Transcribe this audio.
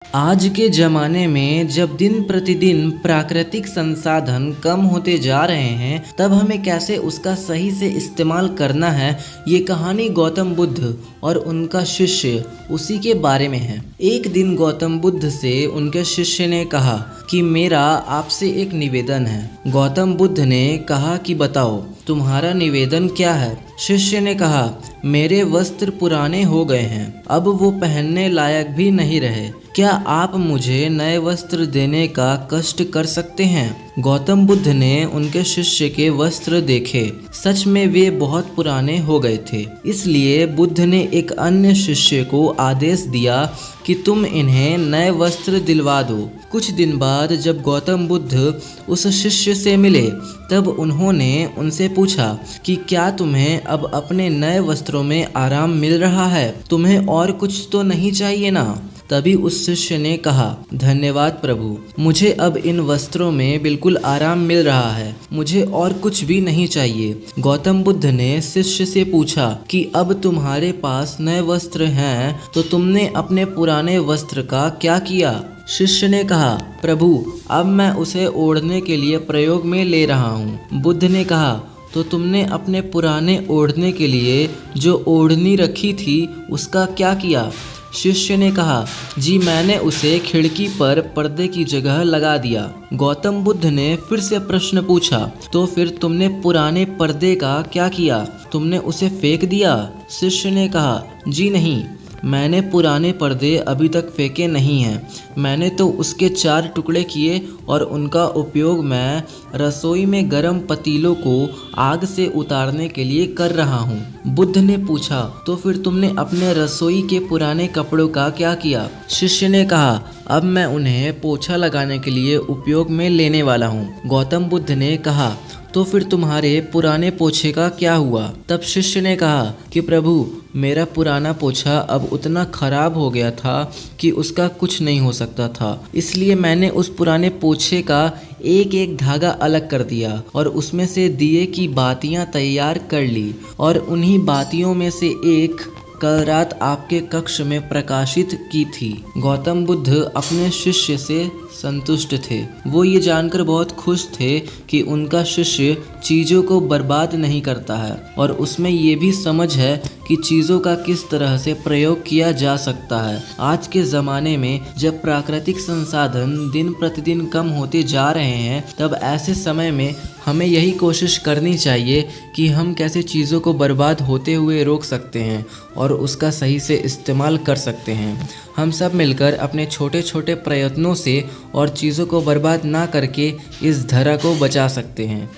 आज के ज़माने में जब दिन प्रतिदिन प्राकृतिक संसाधन कम होते जा रहे हैं, तब हमें कैसे उसका सही से इस्तेमाल करना है, ये कहानी गौतम बुद्ध और उनका शिष्य उसी के बारे में है। एक दिन गौतम बुद्ध से उनके शिष्य ने कहा कि मेरा आपसे एक निवेदन है। गौतम बुद्ध ने कहा कि बताओ, तुम्हारा निवेदन क्या है? शिष्य ने कहा, मेरे वस्त्र पुराने हो गए हैं, अब वो पहनने लायक भी नहीं रहे। क्या आप मुझे नए वस्त्र देने का कष्ट कर सकते हैं? गौतम बुद्ध ने उनके शिष्य के वस्त्र देखे, सच में वे बहुत पुराने हो गए थे। इसलिए बुद्ध ने एक अन्य शिष्य को आदेश दिया कि तुम इन्हें नए वस्त्र दिलवा दो। कुछ दिन बाद जब गौतम बुद्ध उस शिष्य से मिले, तब उन्होंने उनसे पूछा कि क्या तुम्हें अब अपने नए वस्त्रों में आराम मिल रहा है? तुम्हें और कुछ तो नहीं चाहिए ना? तभी उस शिष्य ने कहा, धन्यवाद प्रभु, मुझे अब इन वस्त्रों में बिल्कुल आराम मिल रहा है, मुझे और कुछ भी नहीं चाहिए। गौतम बुद्ध ने शिष्य से पूछा कि अब तुम्हारे पास नए वस्त्र हैं, तो तुमने अपने पुराने वस्त्र का क्या किया? शिष्य ने कहा, प्रभु, अब मैं उसे ओढ़ने के लिए प्रयोग में ले रहा हूँ। बुद्ध ने कहा, तो तुमने अपने पुराने ओढ़ने के लिए जो ओढ़नी रखी थी, उसका क्या किया? शिष्य ने कहा, जी मैंने उसे खिड़की पर पर्दे की जगह लगा दिया। गौतम बुद्ध ने फिर से प्रश्न पूछा, तो फिर तुमने पुराने पर्दे का क्या किया? तुमने उसे फेंक दिया? शिष्य ने कहा, जी नहीं, मैंने पुराने पर्दे अभी तक फेंके नहीं हैं। मैंने तो उसके 4 टुकड़े किए और उनका उपयोग मैं रसोई में गर्म पतीलों को आग से उतारने के लिए कर रहा हूँ। बुद्ध ने पूछा, तो फिर तुमने अपने रसोई के पुराने कपड़ों का क्या किया? शिष्य ने कहा, अब मैं उन्हें पोछा लगाने के लिए उपयोग में लेने वाला हूँ। गौतम बुद्ध ने कहा, तो फिर तुम्हारे पुराने पोछे का क्या हुआ? तब शिष्य ने कहा कि प्रभु, मेरा पुराना पोछा अब उतना खराब हो गया था कि उसका कुछ नहीं हो सकता था। इसलिए मैंने उस पुराने पोछे का एक एक धागा अलग कर दिया और उसमें से दिए की बातियां तैयार कर ली, और उन्हीं बातियों में से एक कल रात आपके कक्ष में प्रकाशित की थी। गौतम बुद्ध अपने शिष्य से संतुष्ट थे। वो ये जानकर बहुत खुश थे कि उनका शिष्य चीज़ों को बर्बाद नहीं करता है और उसमें ये भी समझ है कि चीज़ों का किस तरह से प्रयोग किया जा सकता है। आज के ज़माने में जब प्राकृतिक संसाधन दिन प्रतिदिन कम होते जा रहे हैं, तब ऐसे समय में हमें यही कोशिश करनी चाहिए कि हम कैसे चीज़ों को बर्बाद होते हुए रोक सकते हैं और उसका सही से इस्तेमाल कर सकते हैं। हम सब मिलकर अपने छोटे छोटे प्रयत्नों से और चीज़ों को बर्बाद ना करके इस धरा को बचा सकते हैं।